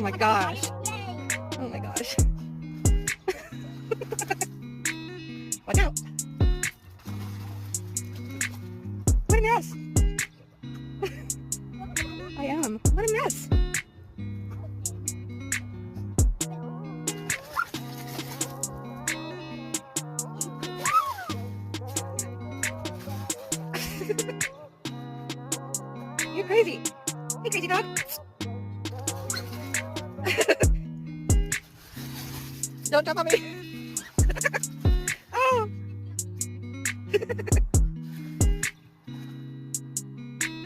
my gosh. Oh my gosh. Watch out. What a mess. I am. What a mess. You're crazy. Hey, crazy dog. Don't jump on me.